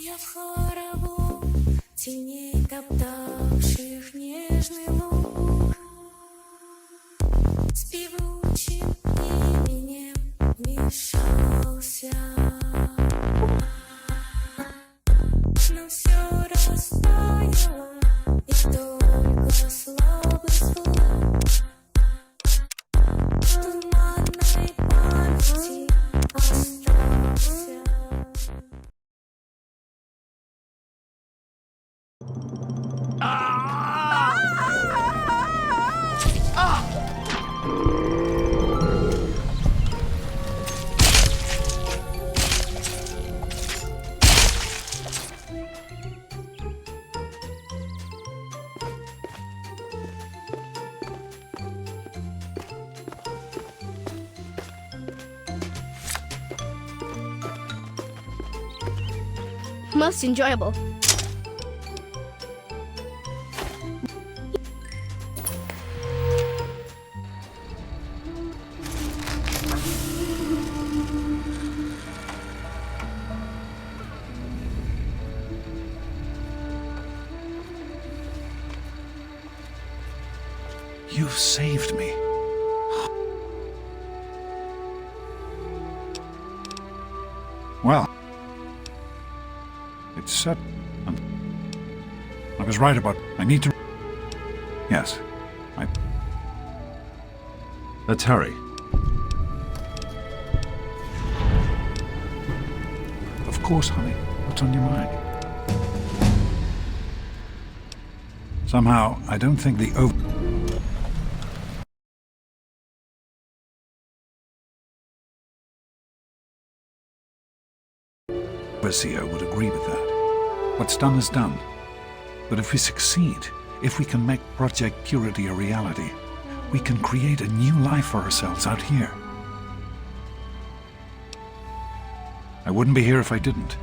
Я в хорову теней, топтавших нежный луг, с певучим именем мешался, но все растаяло, и только слабый звук в туманной памяти остался. Most enjoyable. You've saved me. Well, it's set. I was right about. I need to. Yes, Let's hurry. Of course, honey. What's on your mind? Somehow, I don't think the overseer would agree with that. What's done is done. But if we succeed, if we can make Project Purity a reality, we can create a new life for ourselves out here. I wouldn't be here if I didn't.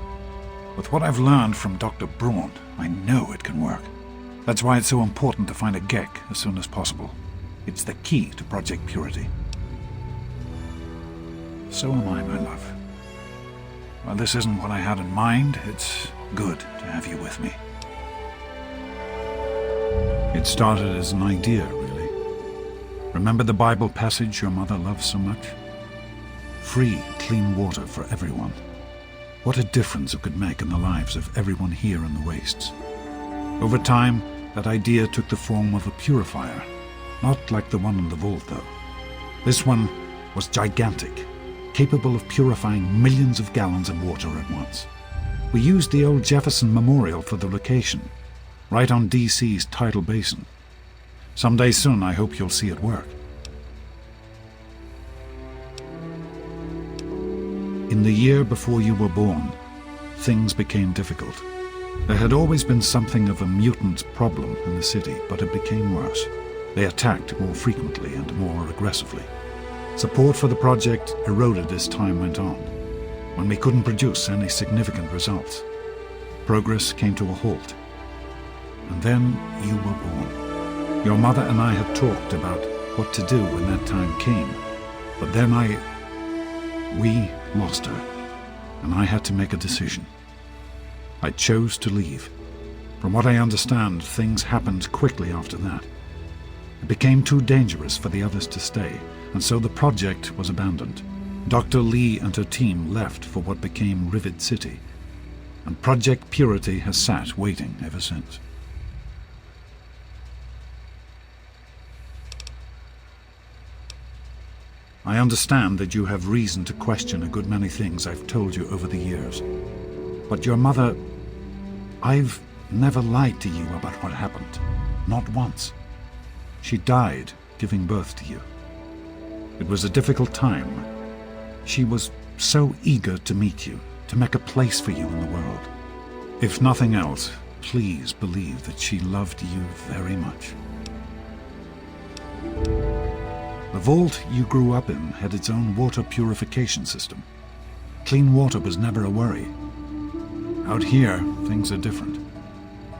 With what I've learned from Dr. Braun, I know it can work. That's why it's so important to find a Gek as soon as possible. It's the key to Project Purity. So am I, my love. While this isn't what I had in mind, it's good to have you with me. It started as an idea, really. Remember the Bible passage your mother loves so much? Free, clean water for everyone. What a difference it could make in the lives of everyone here in the wastes. Over time, that idea took the form of a purifier. Not like the one in the vault, though. This one was gigantic, capable of purifying millions of gallons of water at once. We used the old Jefferson Memorial for the location, right on DC's tidal basin. Someday soon, I hope you'll see it work. In the year before you were born, things became difficult. There had always been something of a mutant problem in the city, but it became worse. They attacked more frequently and more aggressively. Support for the project eroded as time went on. When we couldn't produce any significant results, progress came to a halt. And then you were born. Your mother and I had talked about what to do when that time came, but then we lost her, and I had to make a decision. I chose to leave. From what I understand, things happened quickly after that. It became too dangerous for the others to stay, and so the project was abandoned. Dr. Lee and her team left for what became Rivet City, and Project Purity has sat waiting ever since. I understand that you have reason to question a good many things I've told you over the years. But your mother... I've never lied to you about what happened. Not once. She died giving birth to you. It was a difficult time. She was so eager to meet you, to make a place for you in the world. If nothing else, please believe that she loved you very much. The vault you grew up in had its own water purification system. Clean water was never a worry. Out here, things are different.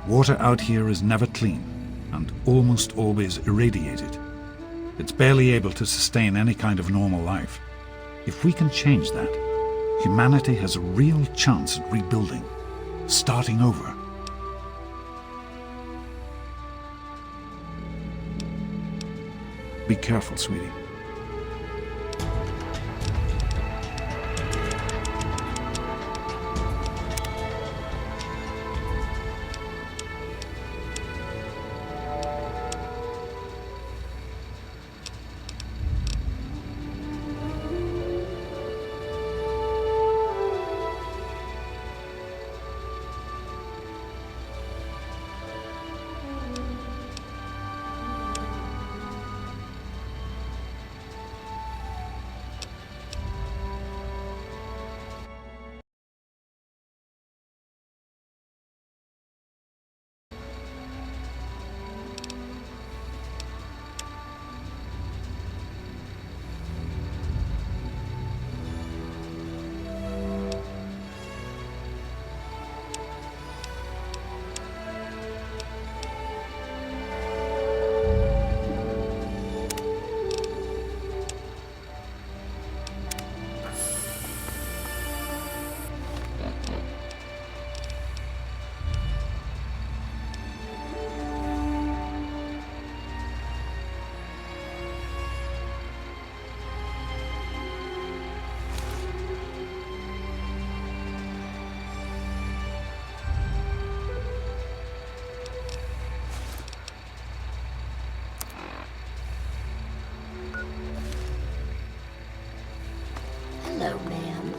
Water out here is never clean, and almost always irradiated. It's barely able to sustain any kind of normal life. If we can change that, humanity has a real chance at rebuilding. starting over. Be careful, sweetie. Hello, ma'am.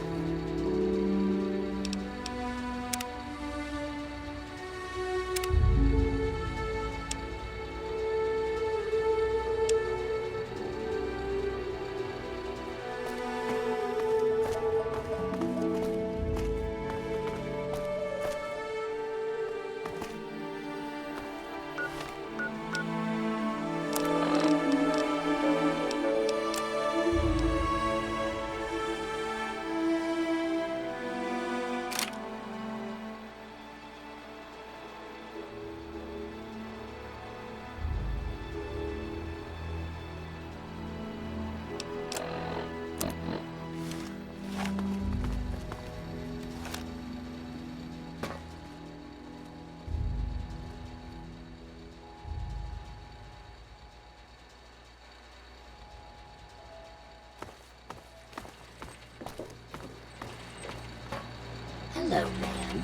Hello, ma'am.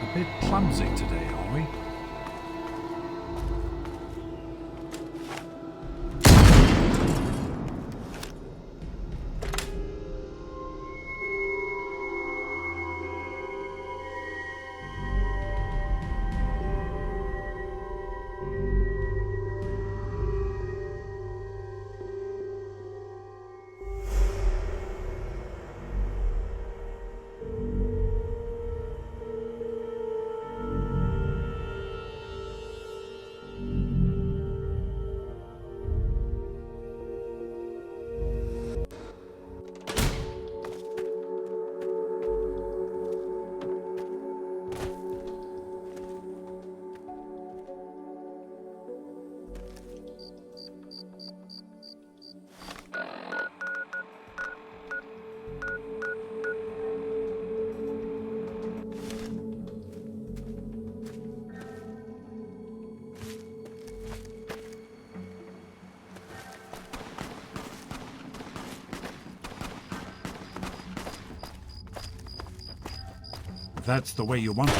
A bit clumsy today, are we? If that's the way you want it.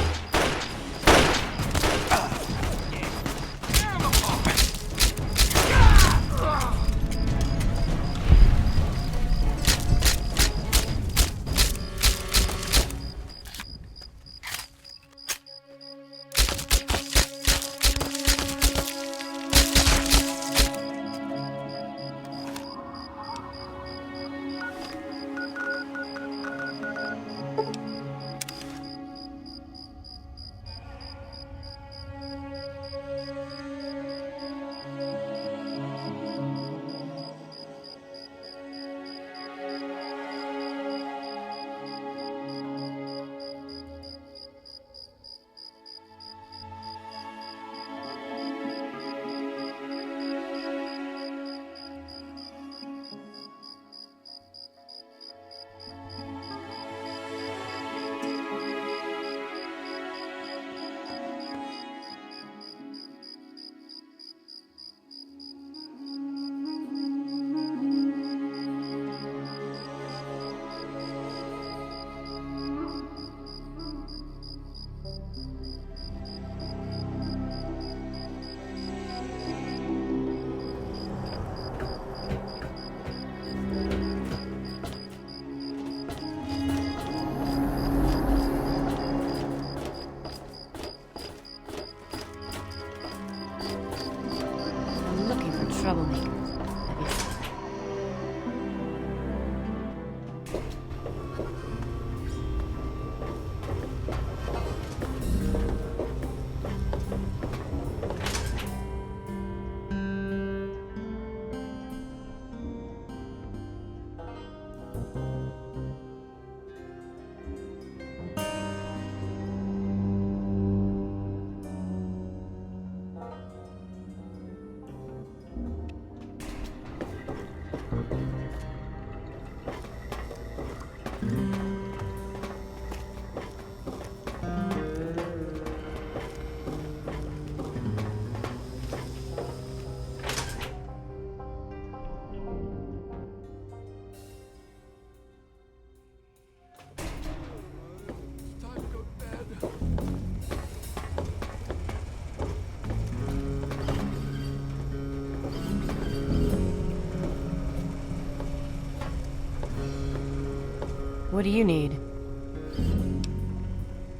What do you need?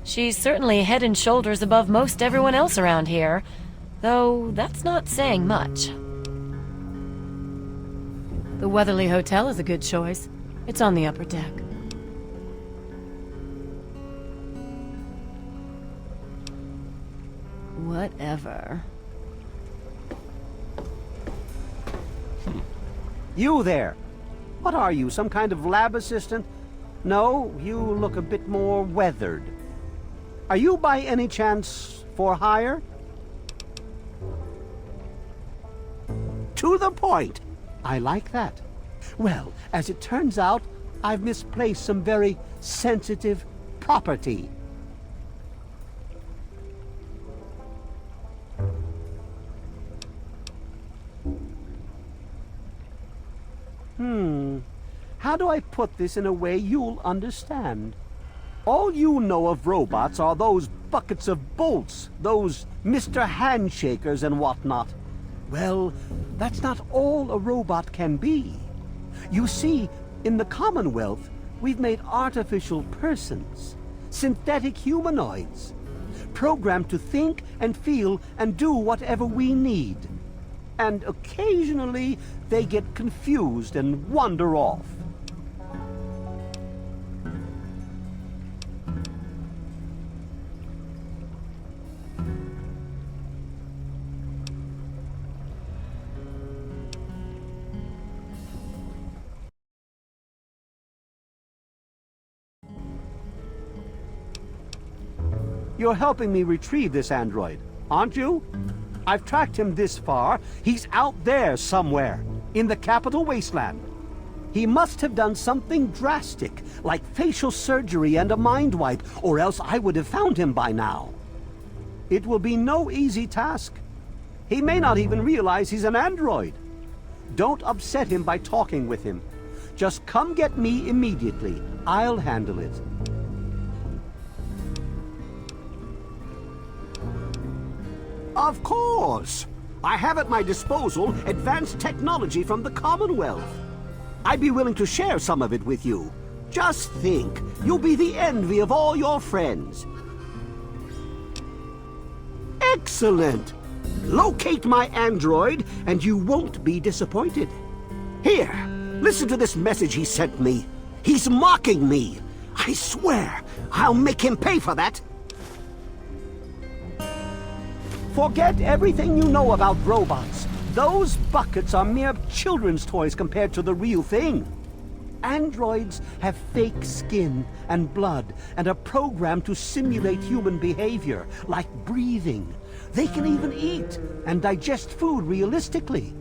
She's certainly head and shoulders above most everyone else around here, though that's not saying much. The Weatherly Hotel is a good choice. It's on the upper deck. Whatever. You there! What are you, some kind of lab assistant? No, you look a bit more weathered. Are you by any chance for hire? To the point! I like that. Well, as it turns out, I've misplaced some very sensitive property. How do I put this in a way you'll understand? All you know of robots are those buckets of bolts, those Mr. Handshakers and whatnot. Well, that's not all a robot can be. You see, in the Commonwealth, we've made artificial persons, synthetic humanoids, programmed to think and feel and do whatever we need. And occasionally, they get confused and wander off. You're helping me retrieve this android, aren't you? I've tracked him this far. He's out there somewhere, in the capital wasteland. He must have done something drastic, like facial surgery and a mind wipe, or else I would have found him by now. It will be no easy task. He may not even realize he's an android. Don't upset him by talking with him. Just come get me immediately. I'll handle it. Of course! I have at my disposal advanced technology from the Commonwealth. I'd be willing to share some of it with you. Just think, you'll be the envy of all your friends. Excellent! Locate my android, and you won't be disappointed. Here, listen to this message he sent me. He's mocking me. I swear, I'll make him pay for that. Forget everything you know about robots. Those buckets are mere children's toys compared to the real thing. Androids have fake skin and blood and are programmed to simulate human behavior, like breathing. They can even eat and digest food realistically.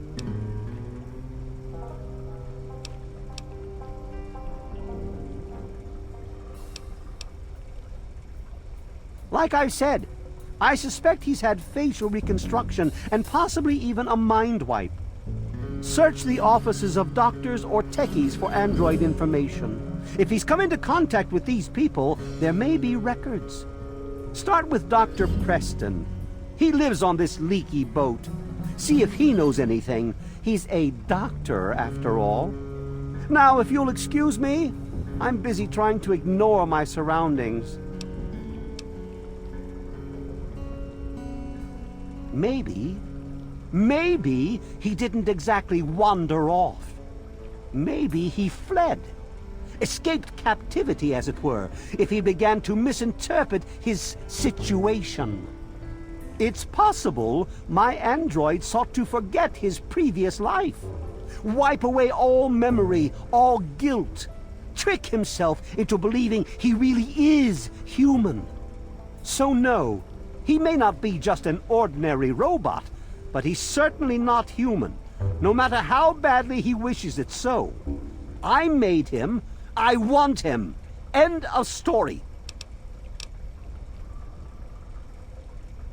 Like I said, I suspect he's had facial reconstruction and possibly even a mind wipe. Search the offices of doctors or techies for android information. If he's come into contact with these people, there may be records. Start with Dr. Preston. He lives on this leaky boat. See if he knows anything. He's a doctor, after all. Now, if you'll excuse me, I'm busy trying to ignore my surroundings. Maybe he didn't exactly wander off. Maybe he fled. Escaped captivity, as it were, if he began to misinterpret his situation. It's possible my android sought to forget his previous life. Wipe away all memory, all guilt. Trick himself into believing he really is human. So no. He may not be just an ordinary robot, but he's certainly not human, no matter how badly he wishes it so. I made him. I want him. End of story.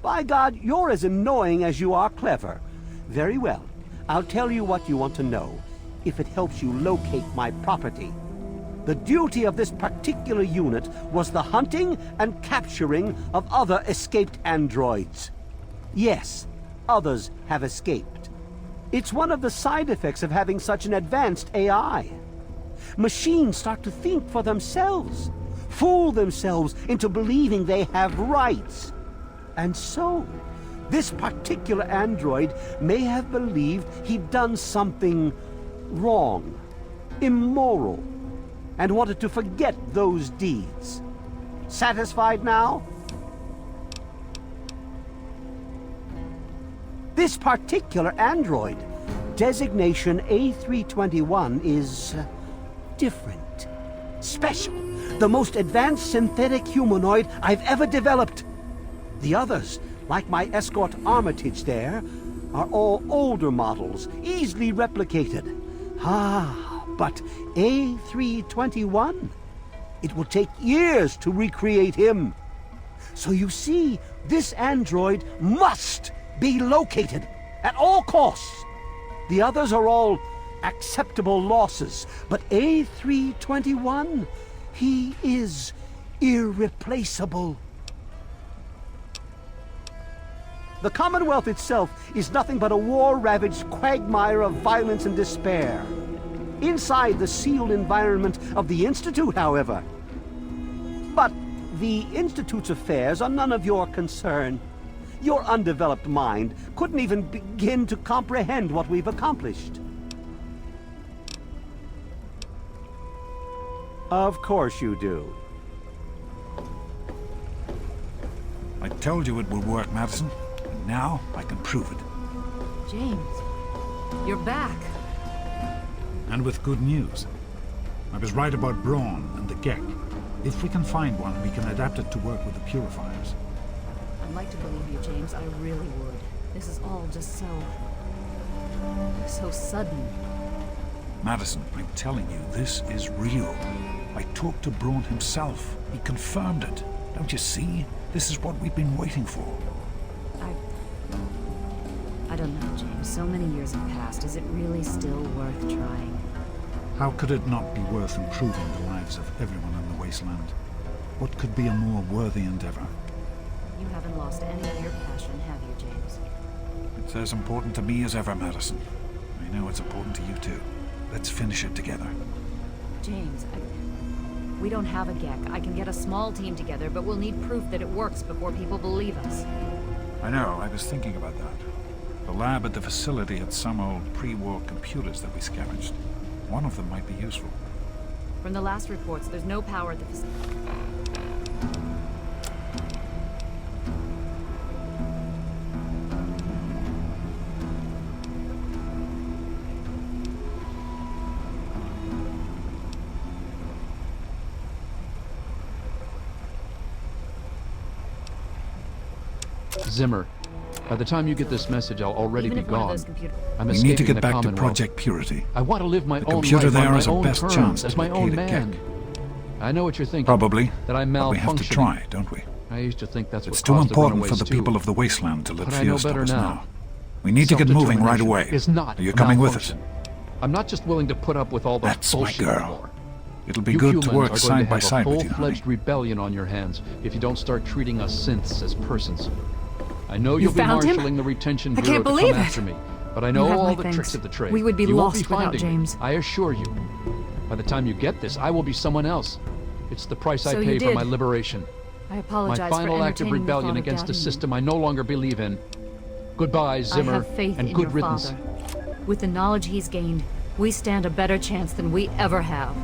By God, you're as annoying as you are clever. Very well. I'll tell you what you want to know, if it helps you locate my property. The duty of this particular unit was the hunting and capturing of other escaped androids. Yes, others have escaped. It's one of the side effects of having such an advanced AI. Machines start to think for themselves, fool themselves into believing they have rights. And so, this particular android may have believed he'd done something wrong, immoral, and wanted to forget those deeds. Satisfied now? This particular android, designation A321, is different, special, the most advanced synthetic humanoid I've ever developed. The others, like my escort Armitage there, are all older models, easily replicated. But A321? It will take years to recreate him. So you see, this android must be located at all costs. The others are all acceptable losses, but A321, he is irreplaceable. The Commonwealth itself is nothing but a war-ravaged quagmire of violence and despair. Inside the sealed environment of the Institute, however. But the Institute's affairs are none of your concern. Your undeveloped mind couldn't even begin to comprehend what we've accomplished. Of course you do. I told you it would work, Madison. And now I can prove it. James, you're back. And with good news. I was right about Braun and the Gek. If we can find one, we can adapt it to work with the purifiers. I'd like to believe you, James. I really would. This is all just so sudden. Madison, I'm telling you, this is real. I talked to Braun himself. He confirmed it. Don't you see? This is what we've been waiting for. I don't know, James. So many years have passed. Is it really still worth trying? How could it not be worth improving the lives of everyone in the wasteland? What could be a more worthy endeavor? You haven't lost any of your passion, have you, James? It's as important to me as ever, Madison. I know it's important to you too. Let's finish it together. James, we don't have a Gek. I can get a small team together, but we'll need proof that it works before people believe us. I know, I was thinking about that. The lab at the facility had some old pre-war computers that we scavenged. One of them might be useful. From the last reports, there's no power at the facility. Zimmer, by the time you get this message, I'll already Even be if one of gone. those computers... I'm We escaping need to get the back to Commonwealth. Project Purity. I want to live my The own computer life there on my has our own best terms, chance as to my own locate a man. Gek. I know what you're thinking. Probably, that I'm but we have to malfunctioning. try, don't we? I used to think that's It's what too caused important for runaways the too. people of the wasteland to let But I fear know stop better us now. now. We need to get moving right away. Is not Are you a coming with us? malfunction. I'm not just willing to put up with all the That's my bullshit girl. anymore. It'll be You good humans to work are going side to by have side a with you, honey. full-fledged rebellion on your hands if you don't start treating us synths as persons. I know you'll be found him? marshalling the retention I bureau can't to believe come it. after me, but I You know have all my the thanks. tricks of the trade. We would be You won't lost without finding me, James. I assure you. By the time you get this, I will be someone else. It's the price So I you pay for did. my liberation. I apologize My for final act of entertaining the rebellion thought of against a doubting you. system I no longer believe in. Goodbye, Zimmer, I have faith and in good your riddance. father. With the knowledge he's gained, we stand a better chance than we ever have.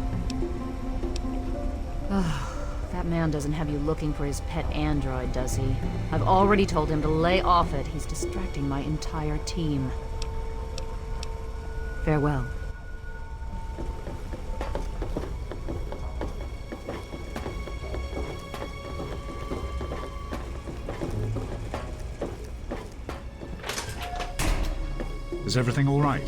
That man doesn't have you looking for his pet android, does he? I've already told him to lay off it. He's distracting my entire team. Farewell. Is everything all right?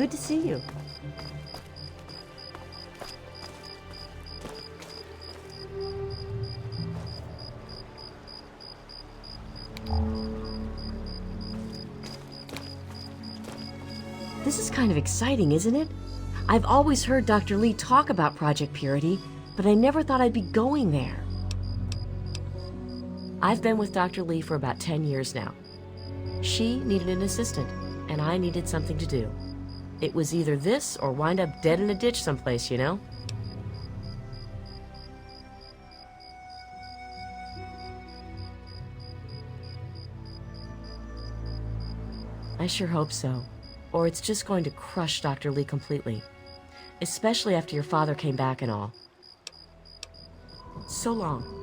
Good to see you. This is kind of exciting, isn't it? I've always heard Dr. Lee talk about Project Purity, but I never thought I'd be going there. I've been with Dr. Lee for about 10 years now. She needed an assistant, and I needed something to do. It was either this or wind up dead in a ditch someplace, you know? I sure hope so. Or it's just going to crush Dr. Lee completely. Especially after your father came back and all. So long.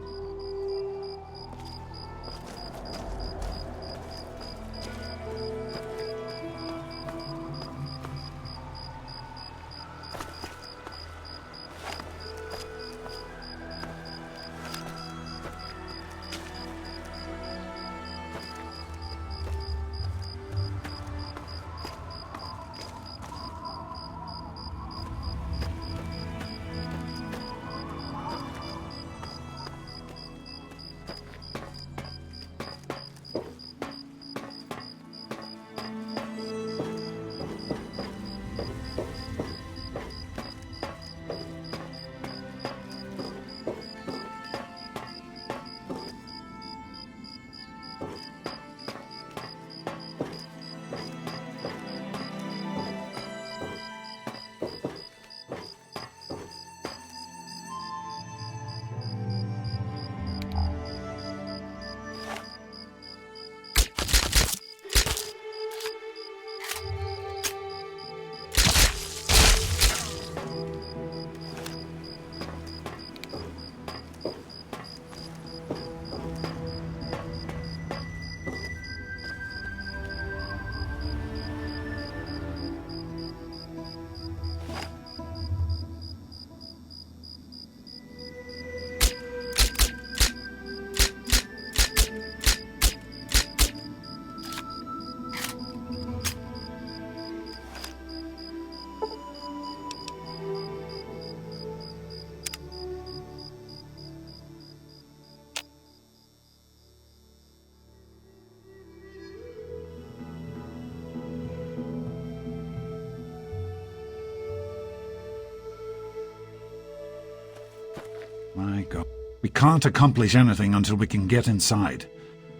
My God. We can't accomplish anything until we can get inside.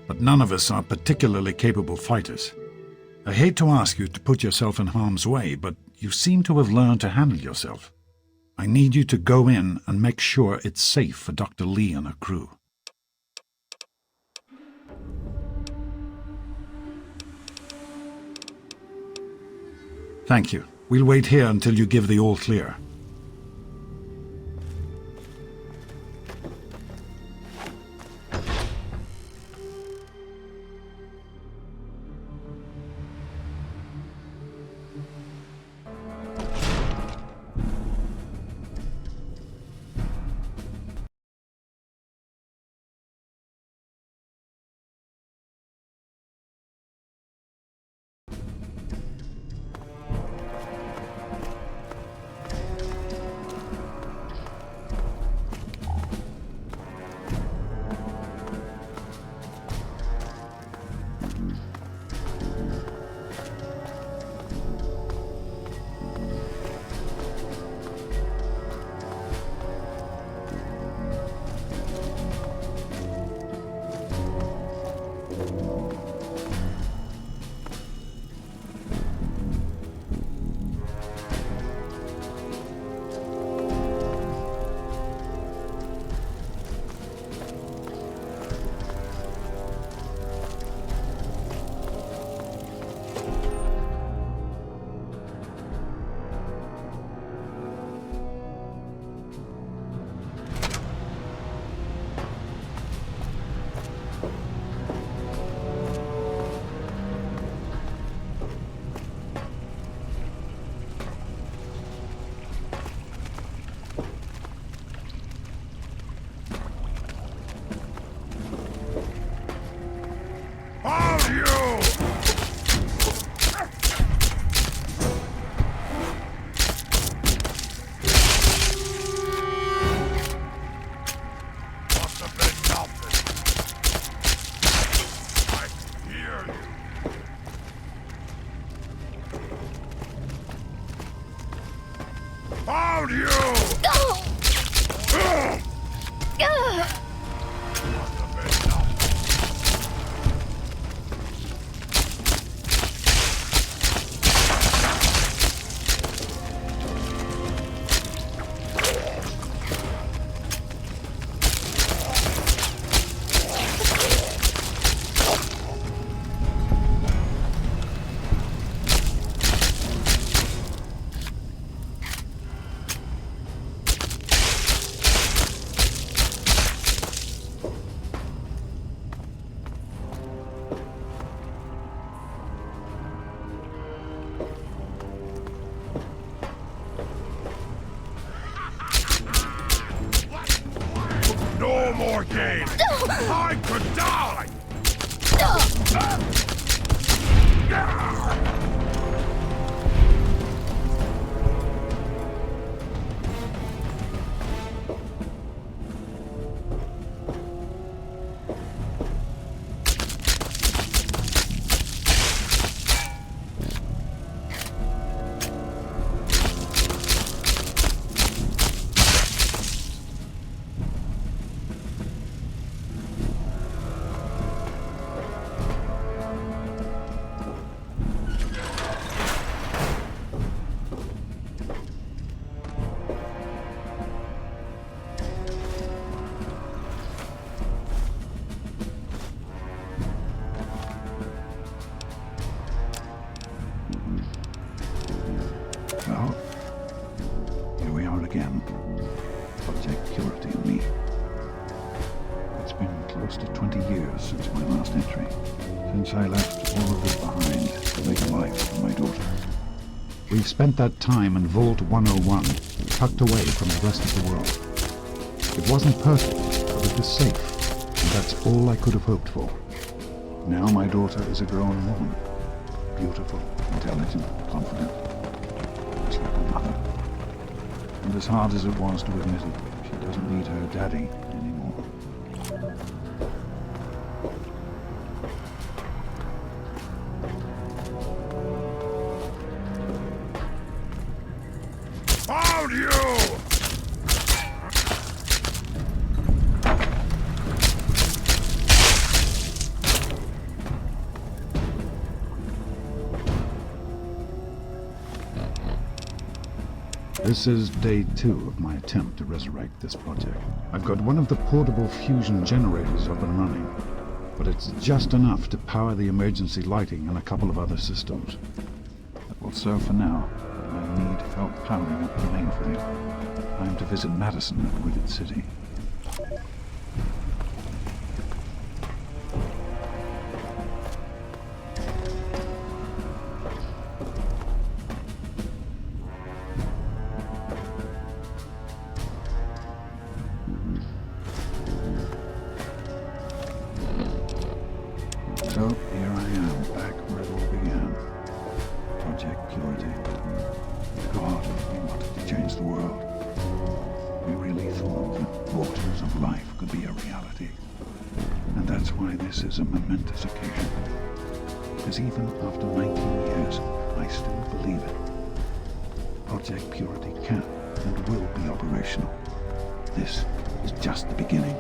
But none of us are particularly capable fighters. I hate to ask you to put yourself in harm's way, but you seem to have learned to handle yourself. I need you to go in and make sure it's safe for Dr. Lee and her crew. Thank you. We'll wait here until you give the all clear. Found you! No more games! I could die! Well, here we are again. Project Purity and me. It's been close to 20 years since my last entry. Since I left all of this behind to make a life for my daughter. We've spent that time in Vault 101, tucked away from the rest of the world. It wasn't perfect, but it was safe, and that's all I could have hoped for. Now my daughter is a grown woman. Beautiful, intelligent, confident. Just like a mother. And as hard as it was to admit it, she doesn't need her daddy anymore. Found you! This is day 2 of my attempt to resurrect this project. I've got one of the portable fusion generators up and running, but it's just enough to power the emergency lighting and a couple of other systems. That will serve for now, but I need help powering up the mainframe. I'm to visit Madison at Wicked City. So here I am, back where it all began. Project Purity. God, we wanted to change the world. We really thought that Waters of Life could be a reality. And that's why this is a momentous occasion. Because even after 19 years, I still believe it. Project Purity can and will be operational. This is just the beginning.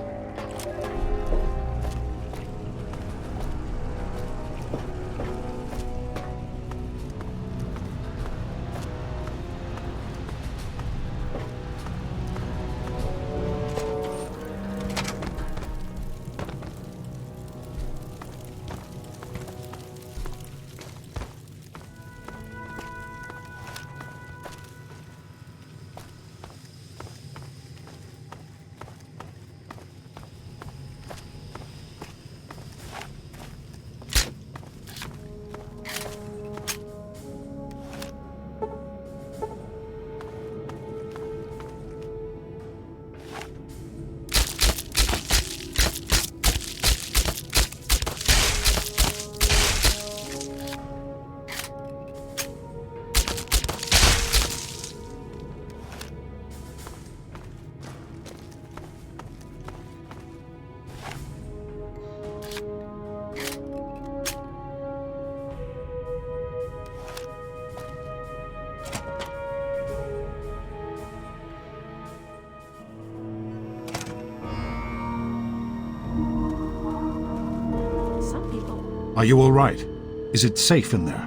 Are you all right? Is it safe in there?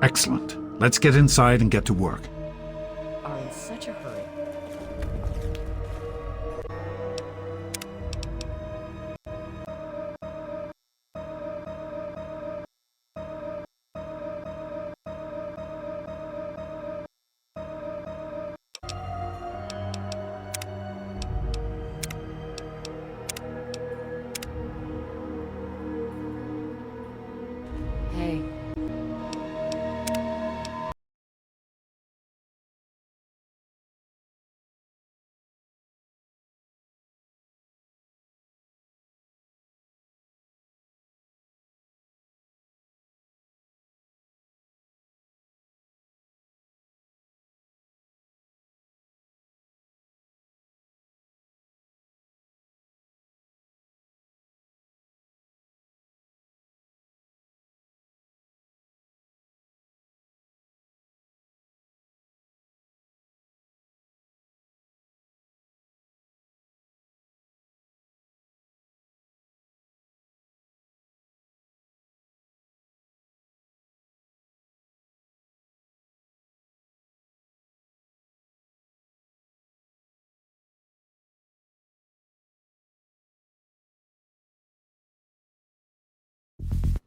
Excellent. Let's get inside and get to work. Are in such a hurry. Hey.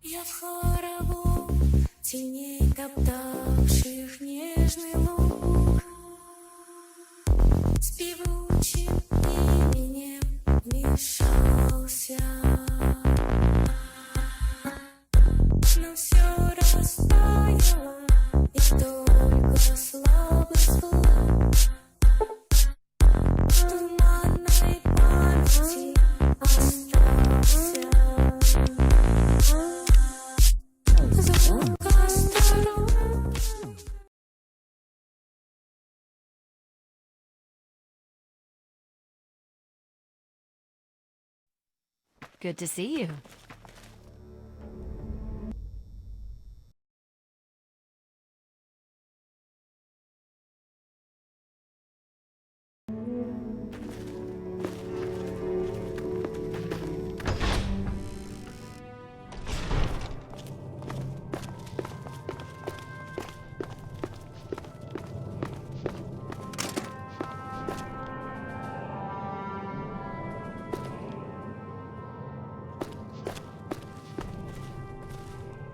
Я в хорову теней, топтавших нежный луг, с певучим именем вмешался, но все растаяло, и только слабый звук в туманной памяти остался. Звук осторожный. Good to see you.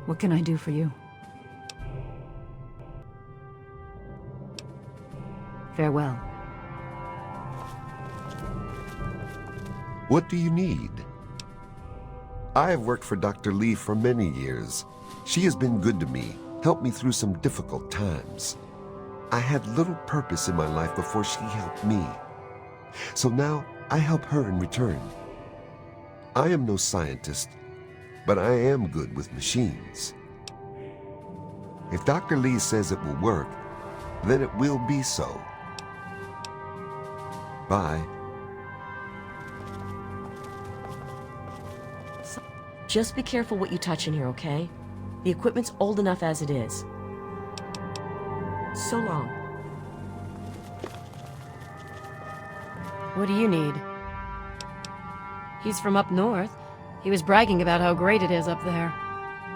What can I do for you? Farewell. What do you need? I have worked for Dr. Lee for many years. She has been good to me, helped me through some difficult times. I had little purpose in my life before she helped me. So now I help her in return. I am no scientist, but I am good with machines. If Dr. Lee says it will work, then it will be so. Bye. Just be careful what you touch in here, okay? The equipment's old enough as it is. So long. What do you need? He's from up north. He was bragging about how great it is up there.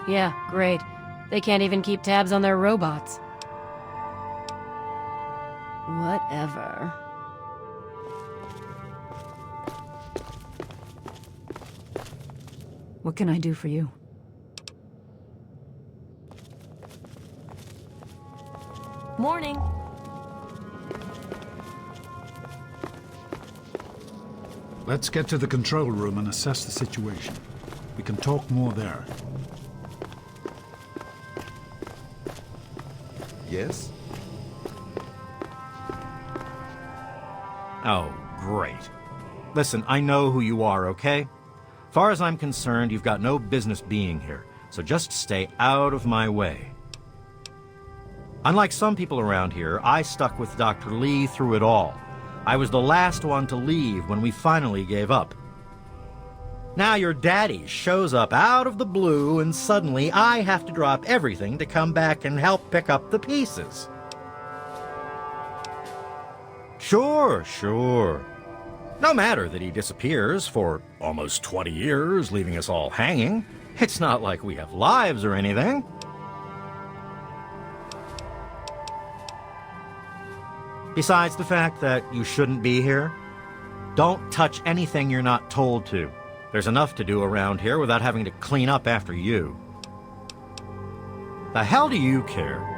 Yeah, great. They can't even keep tabs on their robots. Whatever. What can I do for you? Morning. Let's get to the control room and assess the situation. We can talk more there. Yes? Oh, great. Listen, I know who you are, okay? Far as I'm concerned, you've got no business being here, so just stay out of my way. Unlike some people around here, I stuck with Dr. Lee through it all. I was the last one to leave when we finally gave up. Now your daddy shows up out of the blue and suddenly I have to drop everything to come back and help pick up the pieces. Sure. No matter that he disappears for almost 20 years, leaving us all hanging. It's not like we have lives or anything. Besides the fact that you shouldn't be here, don't touch anything you're not told to. There's enough to do around here without having to clean up after you. The hell do you care?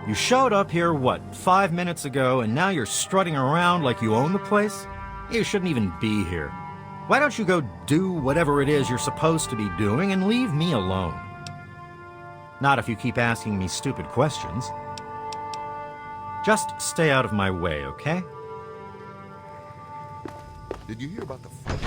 You showed up here, what, 5 minutes ago, and now you're strutting around like you own the place? You shouldn't even be here. Why don't you go do whatever it is you're supposed to be doing and leave me alone? Not if you keep asking me stupid questions. Just stay out of my way, okay? Did you hear about the flood?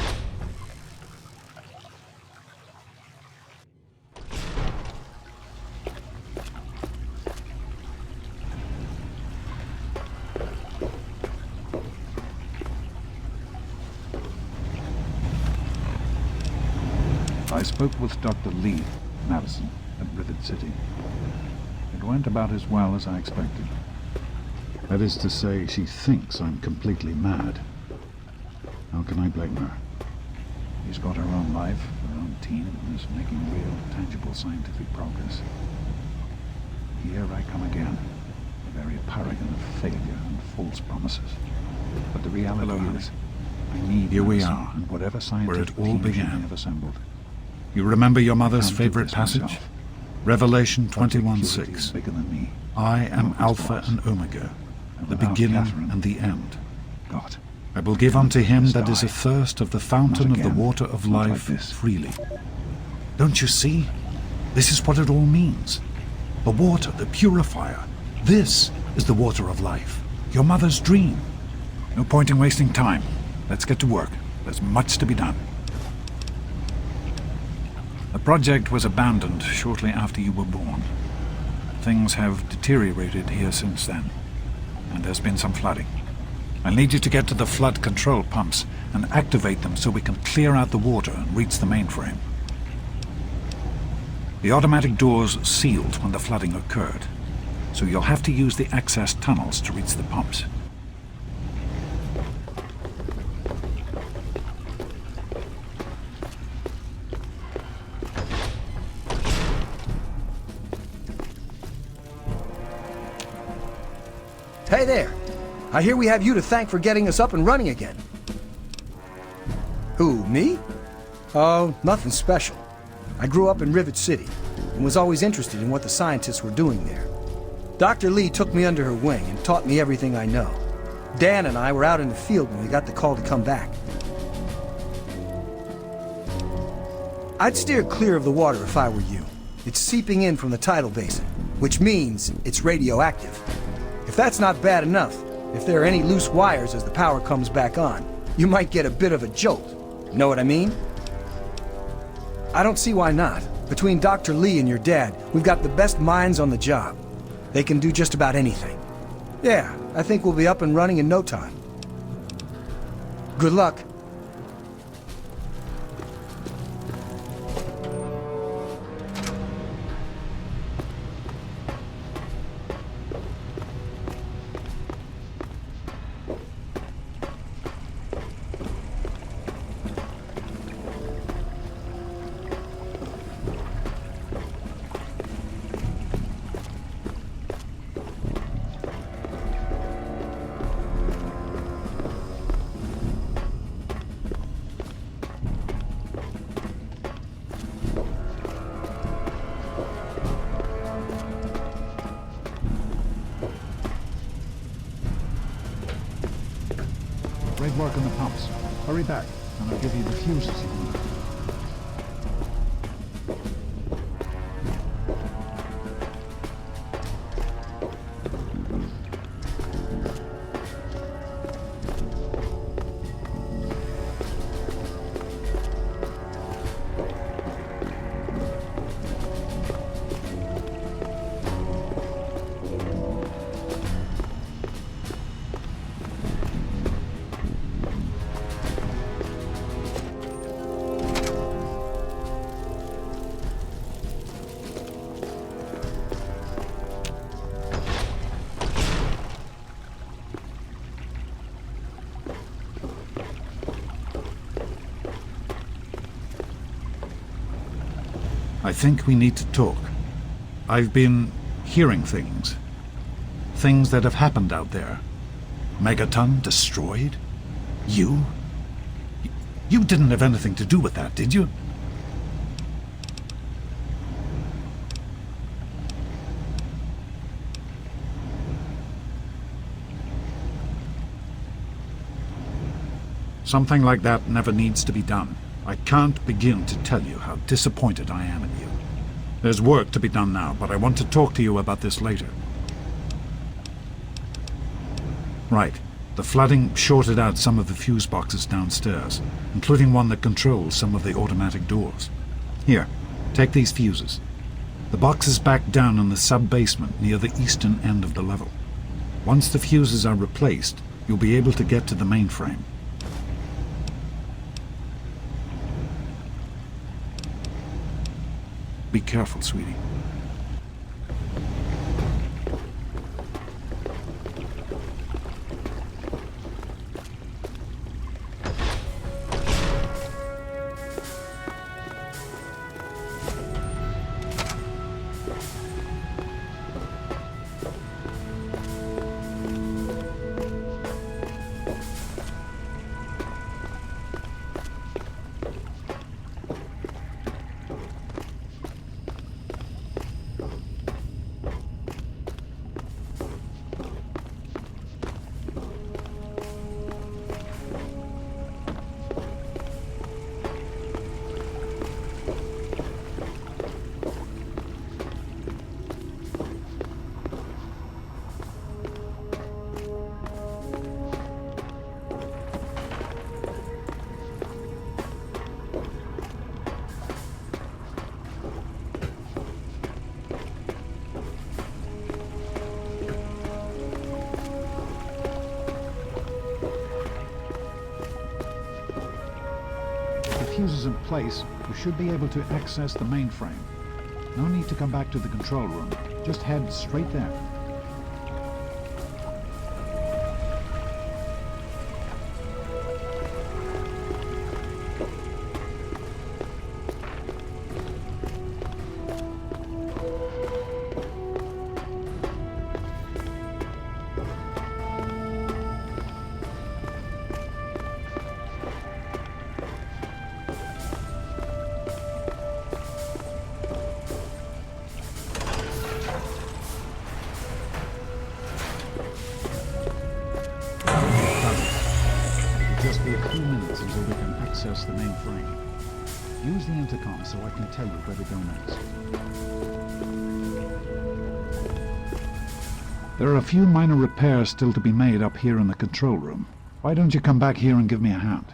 I spoke with Dr. Lee, Madison, at Rivet City. It went about as well as I expected. That is to say, she thinks I'm completely mad. How can I blame her? She's got her own life, her own team, and is making real, tangible scientific progress. Here I come again, a very paragon of failure and false promises. But the reality is, I need Here we Madison are, and whatever scientific where it all team she may began. have assembled. You remember your mother's Can't do favorite this passage? myself. Revelation Objectivity is 21:6. bigger than me. I am Always Alpha was. and Omega, And the without beginning Catherine, and the end. God. I will give unto him that is die. athirst of the fountain Not of the again. water of Not like life this. freely. Don't you see? This is what it all means. The water, the purifier. This is the water of life. Your mother's dream. No point in wasting time. Let's get to work. There's much to be done. The project was abandoned shortly after you were born. Things have deteriorated here since then, and there's been some flooding. I'll need you to get to the flood control pumps and activate them so we can clear out the water and reach the mainframe. The automatic doors sealed when the flooding occurred, so you'll have to use the access tunnels to reach the pumps. Hey there! I hear we have you to thank for getting us up and running again. Who, me? Oh, nothing special. I grew up in Rivet City and was always interested in what the scientists were doing there. Dr. Lee took me under her wing and taught me everything I know. Dan and I were out in the field when we got the call to come back. I'd steer clear of the water if I were you. It's seeping in from the tidal basin, which means it's radioactive. If that's not bad enough, if there are any loose wires as the power comes back on, you might get a bit of a jolt. Know what I mean? I don't see why not. Between Dr. Lee and your dad, we've got the best minds on the job. They can do just about anything. Yeah, I think we'll be up and running in no time. Good luck. Great work on the pumps. Hurry back, and I'll give you the fuses you want. I think we need to talk. I've been hearing things. Things that have happened out there. Megaton destroyed? You? You didn't have anything to do with that, did you? Something like that never needs to be done. I can't begin to tell you how disappointed I am in you. There's work to be done now, but I want to talk to you about this later. Right. The flooding shorted out some of the fuse boxes downstairs, including one that controls some of the automatic doors. Here, take these fuses. The box is back down in the sub-basement near the eastern end of the level. Once the fuses are replaced, you'll be able to get to the mainframe. Be careful, sweetie. Fuses in place, you should be able to access the mainframe. No need to come back to the control room. Just head straight there. Just be a few minutes until we can access the mainframe. Use the intercom so I can tell you where to go next. There are a few minor repairs still to be made up here in the control room. Why don't you come back here and give me a hand?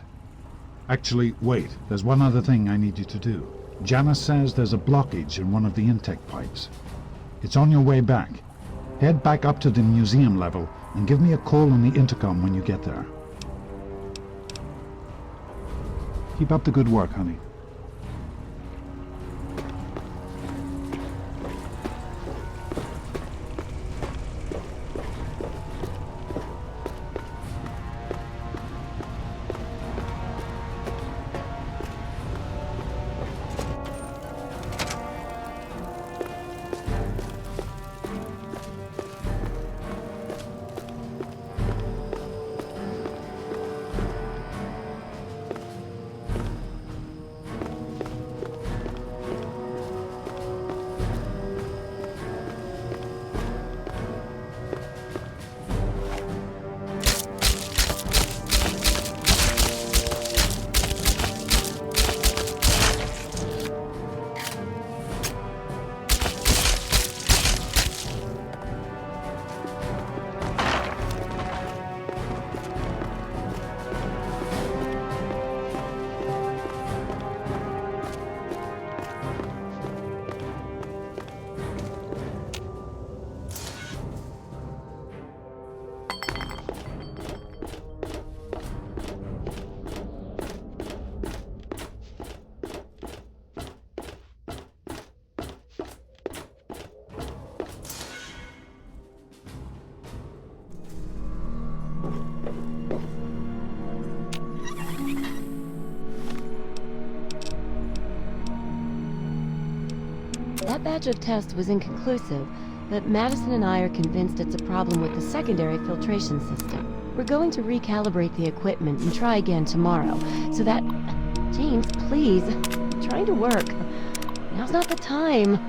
Actually, wait. There's one other thing I need you to do. Janice says there's a blockage in one of the intake pipes. It's on your way back. Head back up to the museum level and give me a call on the intercom when you get there. Keep up the good work, honey. That batch of tests was inconclusive, but Madison and I are convinced it's a problem with the secondary filtration system. We're going to recalibrate the equipment and try again tomorrow, so that... James, please. I'm trying to work. Now's not the time.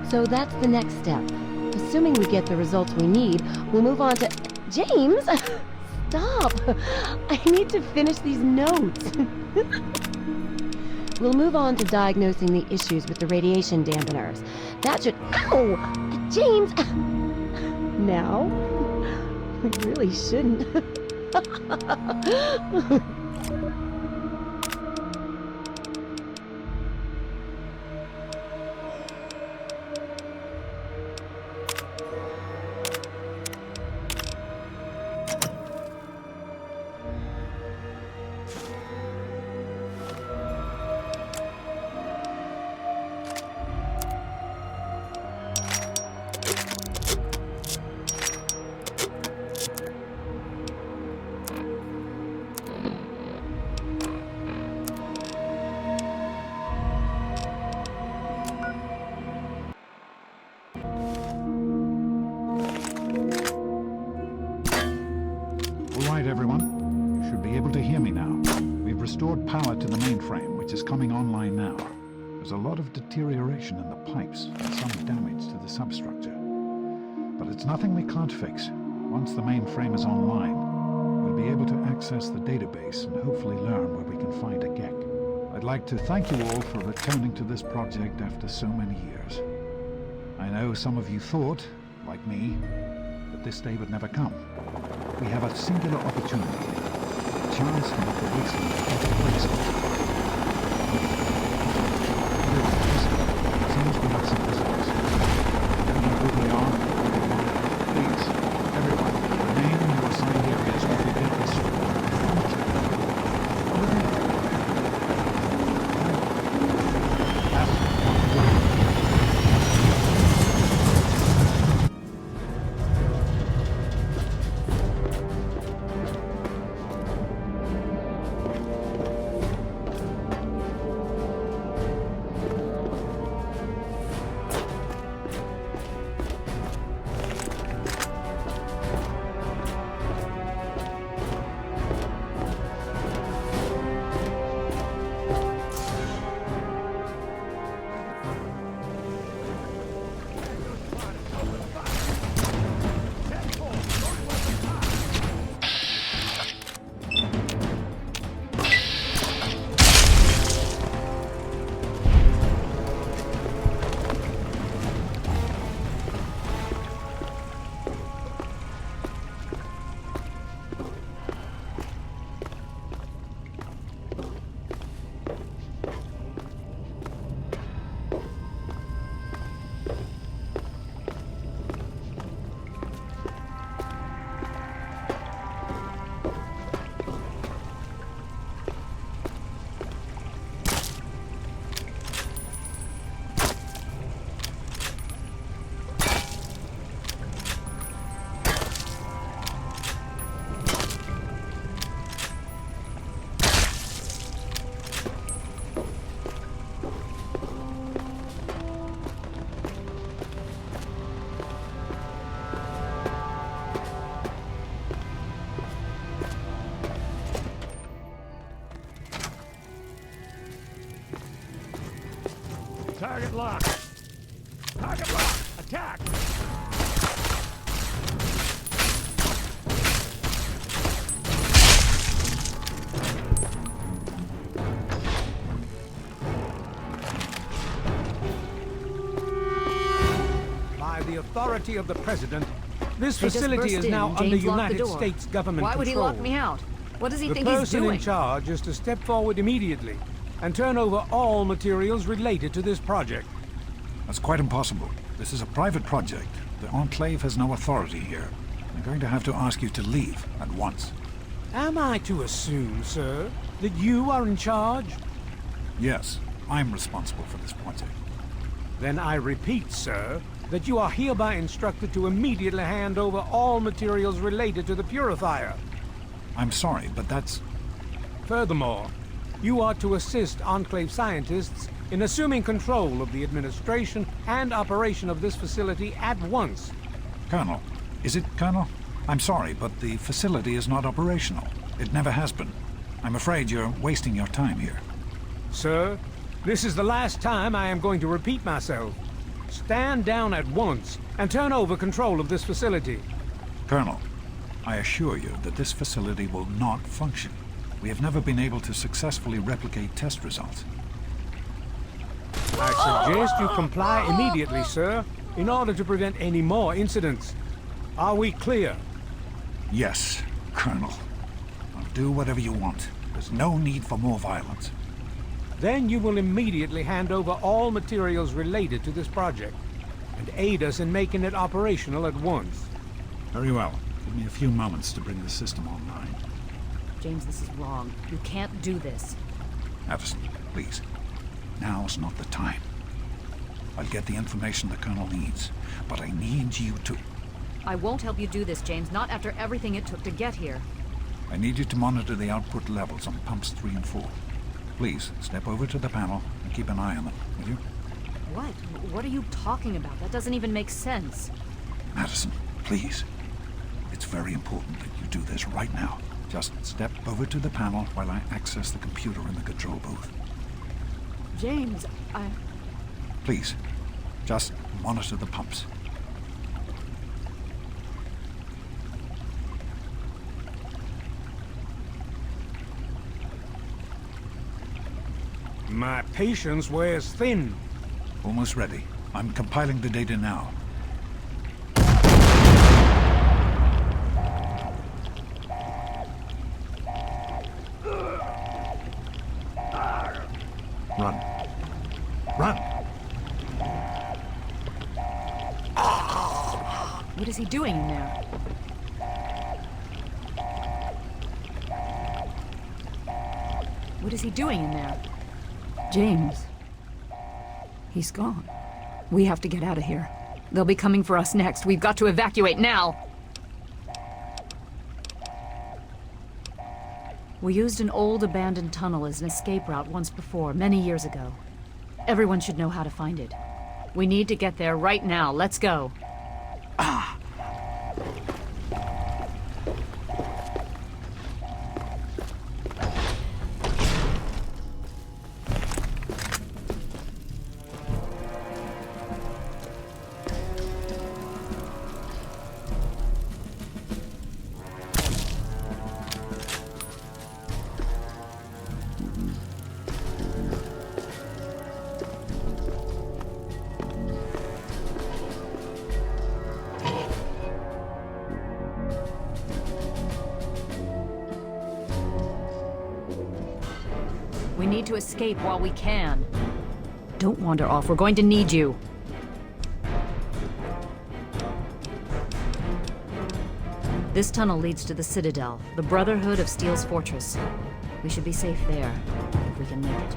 So that's the next step. Assuming we get the results we need, we'll move on to... James! Stop! I need to finish these notes. We'll move on to diagnosing the issues with the radiation dampeners. That should... Ow! James! Now? We really shouldn't. Everyone, you should be able to hear me now. We've restored power to the mainframe, which is coming online now. There's a lot of deterioration in the pipes and some damage to the substructure. But it's nothing we can't fix. Once the mainframe is online, we'll be able to access the database and hopefully learn where we can find a Gek. I'd like to thank you all for returning to this project after so many years. I know some of you thought, like me, that this day would never come. We have a singular opportunity, a chance to make the wasteland a better place. It seems we have some visitors. I don't know who they are, or they want. Please, everyone, remain in your assigned areas while we get this sorted. Over there. Target locked. Target locked. Attack. By the authority of the President, this They just facility burst is in now and under James locked the United door. States government Why would he control. lock me out? What does he The think he's person doing? in charge is to step forward immediately and turn over all materials related to this project. That's quite impossible. This is a private project. The Enclave has no authority here. I'm going to have to ask you to leave at once. Am I to assume, sir, that you are in charge? Yes, I'm responsible for this project. Then I repeat, sir, that you are hereby instructed to immediately hand over all materials related to the purifier. I'm sorry, but that's... Furthermore, you are to assist Enclave scientists in assuming control of the administration and operation of this facility at once. Colonel. Is it Colonel? I'm sorry, but the facility is not operational. It never has been. I'm afraid you're wasting your time here. Sir, this is the last time I am going to repeat myself. Stand down at once and turn over control of this facility. Colonel, I assure you that this facility will not function. We have never been able to successfully replicate test results. I suggest you comply immediately, sir, in order to prevent any more incidents. Are we clear? Yes, Colonel. I'll do whatever you want. There's no need for more violence. Then you will immediately hand over all materials related to this project and aid us in making it operational at once. Very well. Give me a few moments to bring the system online. James, this is wrong. You can't do this. Addison, please. Now's not the time. I'll get the information the Colonel needs, but I need you to... I won't help you do this, James, not after everything it took to get here. I need you to monitor the output levels on pumps 3 and 4. Please, step over to the panel and keep an eye on them, will you? What? What are you talking about? That doesn't even make sense. Madison, please. It's very important that you do this right now. Just step over to the panel while I access the computer in the control booth. James, Please, just monitor the pumps. My patience wears thin. Almost ready. I'm compiling the data now. Run. Run! what is he doing in there? What is he doing in there? James. He's gone. We have to get out of here. They'll be coming for us next. We've got to evacuate now! We used an old abandoned tunnel as an escape route once before, many years ago. Everyone should know how to find it. We need to get there right now. Let's go. We need to escape while we can. Don't wander off. We're going to need you. This tunnel leads to the Citadel, the Brotherhood of Steel's fortress. We should be safe there, if we can make it.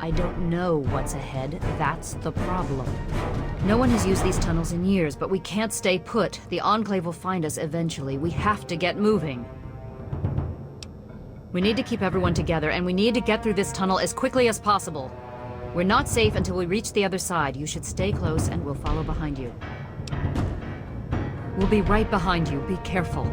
I don't know what's ahead. That's the problem. No one has used these tunnels in years, but we can't stay put. The Enclave will find us eventually. We have to get moving. We need to keep everyone together, and we need to get through this tunnel as quickly as possible. We're not safe until we reach the other side. You should stay close, and we'll follow behind you. We'll be right behind you. Be careful.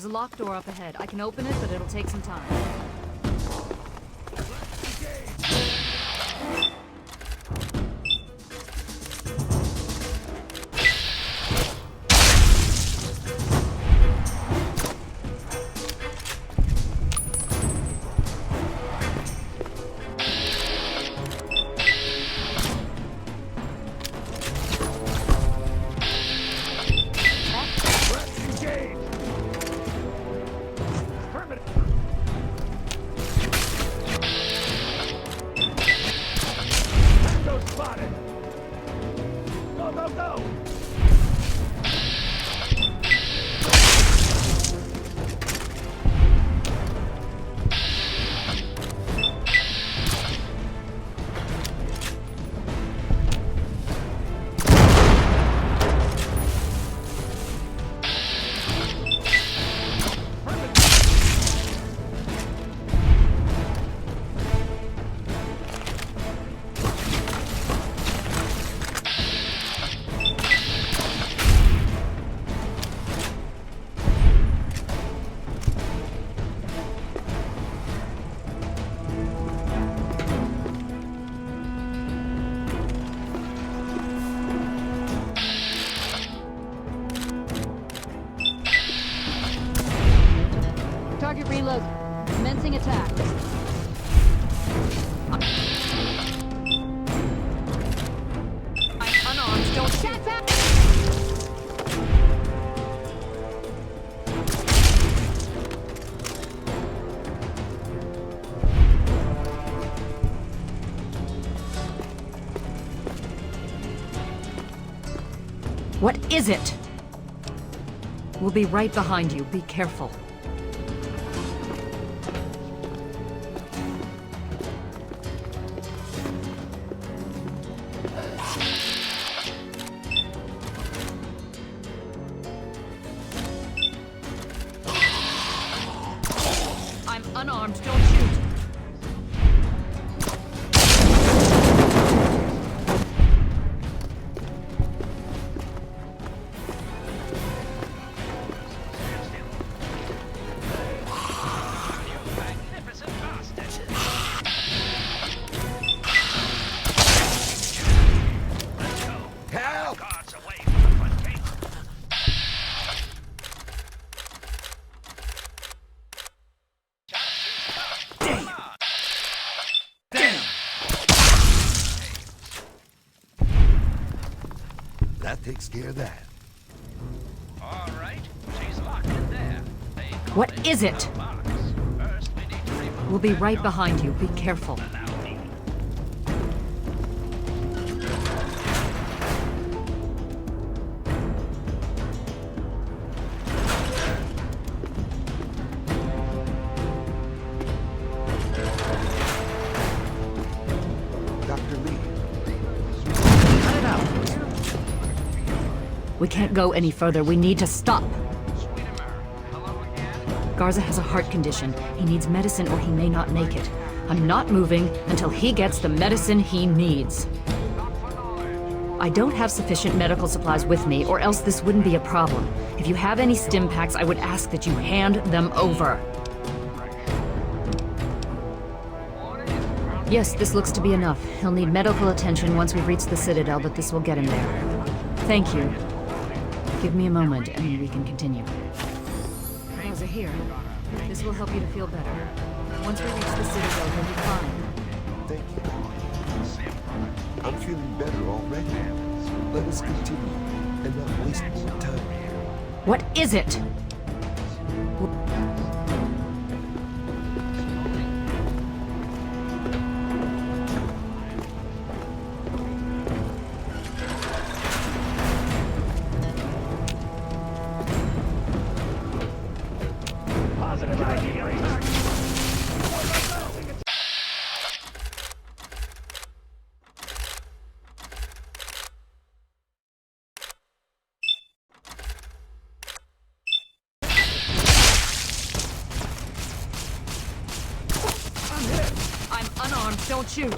There's a locked door up ahead. I can open it, but it'll take some time. Target reload. Commencing attack. I'm unarmed. Don't shoot. What is it? We'll be right behind you. Be careful. I'm unarmed. Don't shoot. That takes care of that. All right, she's locked in there. What is it? We'll be right behind you. Be careful. Dr. Lee. We can't go any further. We need to stop. Garza has a heart condition. He needs medicine or he may not make it. I'm not moving until he gets the medicine he needs. I don't have sufficient medical supplies with me, or else this wouldn't be a problem. If you have any stim packs, I would ask that you hand them over. Yes, this looks to be enough. He'll need medical attention once we've reached the Citadel, but this will get him there. Thank you. Give me a moment and we can continue. Garza, here. This will help you to feel better. Once we reach the Citadel, you'll be fine. Thank you. I'm feeling better already. Let us continue and not waste more time here. What is it? I'm unarmed. Don't shoot.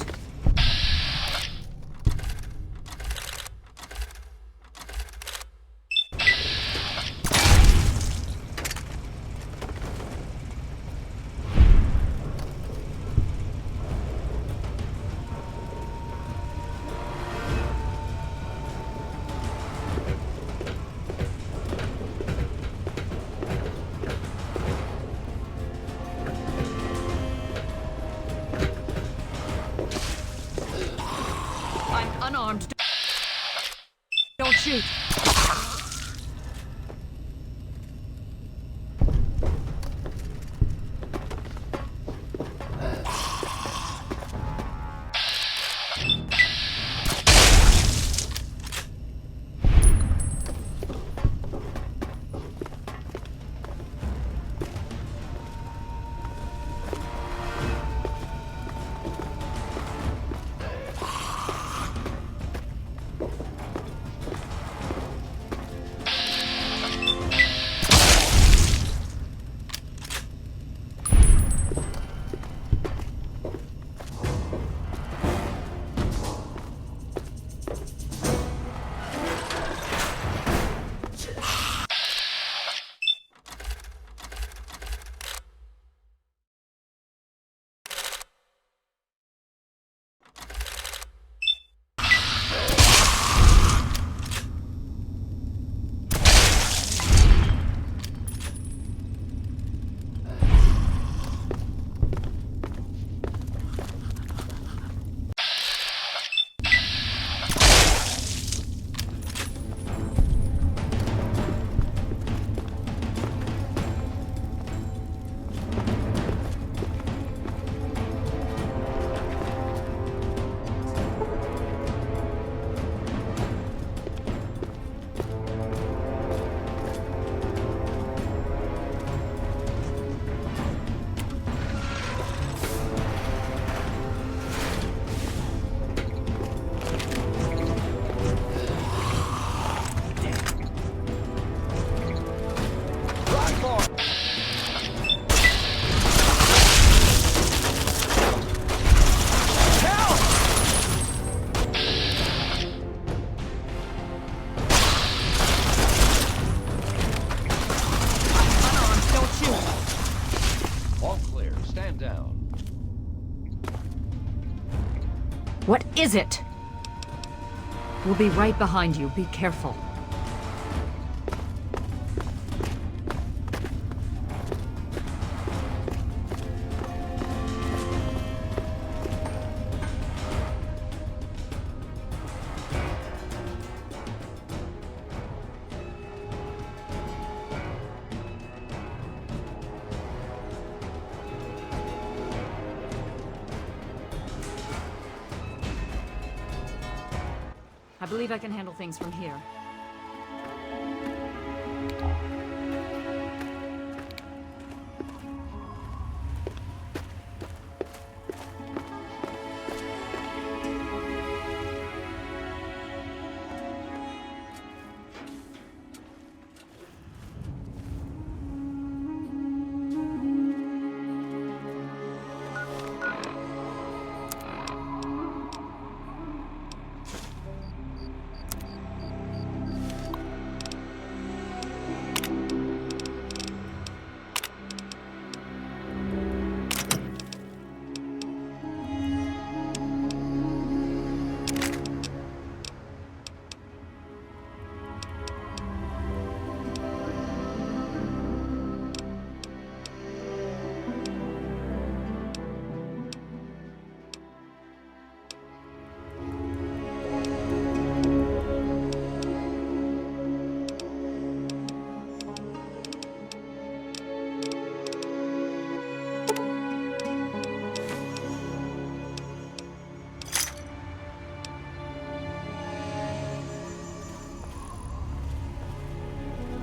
shoot! What is it? We'll be right behind you. Be careful. I believe I can handle things from here.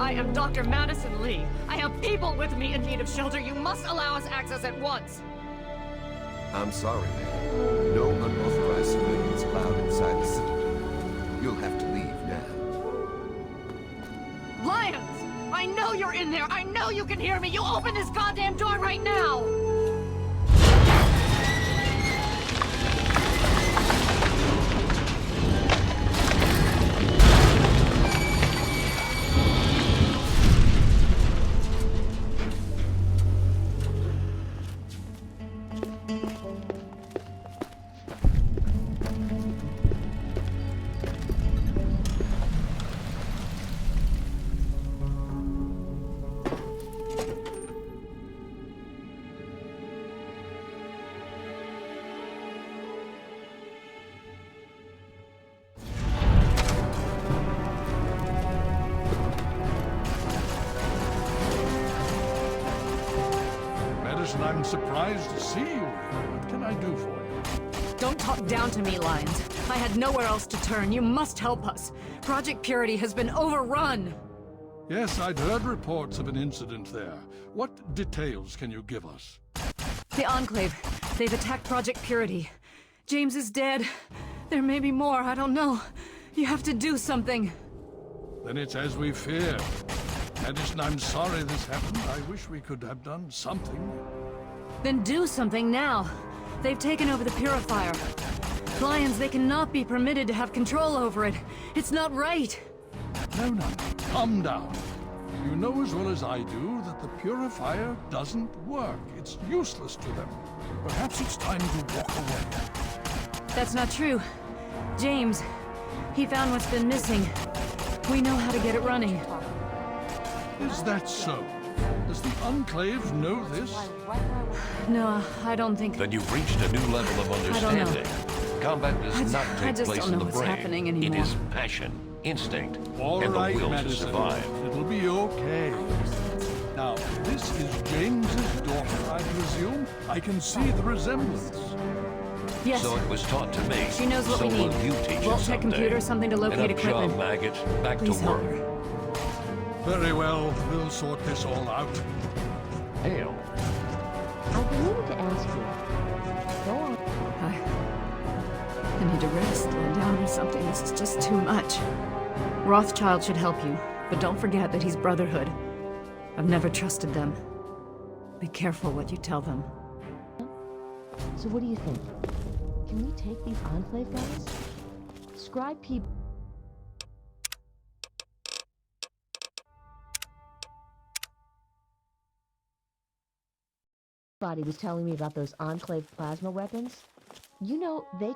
I am Dr. Madison Lee. I have people with me in need of shelter. You must allow us access at once. I'm sorry, ma'am. No unauthorized civilians allowed inside the Citadel. You'll have to leave now. Lyons! I know you're in there! I know you can hear me! You open this goddamn door right now! I'm surprised to see you here. What can I do for you? Don't talk down to me, Lyons. I had nowhere else to turn. You must help us. Project Purity has been overrun. Yes, I'd heard reports of an incident there. What details can you give us? The Enclave. They've attacked Project Purity. James is dead. There may be more, I don't know. You have to do something. Then it's as we feared. Addison, I'm sorry this happened. I wish we could have done something. Then do something now. They've taken over the Purifier. Lyons, they cannot be permitted to have control over it. It's not right. No, calm down. You know as well as I do that the Purifier doesn't work. It's useless to them. Perhaps it's time to walk away. That's not true. James, he found what's been missing. We know how to get it running. Is that so? Does the Enclave know this? No, I don't think... Then you've reached a new level of understanding. Combat does not take place in the brain. Happening anymore. It is passion, instinct, All and right, the will Madison. to survive. It'll be okay. Now, this is James's daughter, I presume? I can see the resemblance. Yes. So it was taught to me. She knows what so we need. will you teach Vault it Tech someday. computer, something to locate and equipment. Job, Maggot, back Please to help work. her. Very well, we'll sort this all out. Hale. I've been meaning to ask you. Go on. I need to rest, lie down or something. This is just too much. Rothschild should help you, but don't forget that he's Brotherhood. I've never trusted them. Be careful what you tell them. So what do you think? Can we take these Enclave guys? Scribe P... Body was telling me about those Enclave plasma weapons. You know, they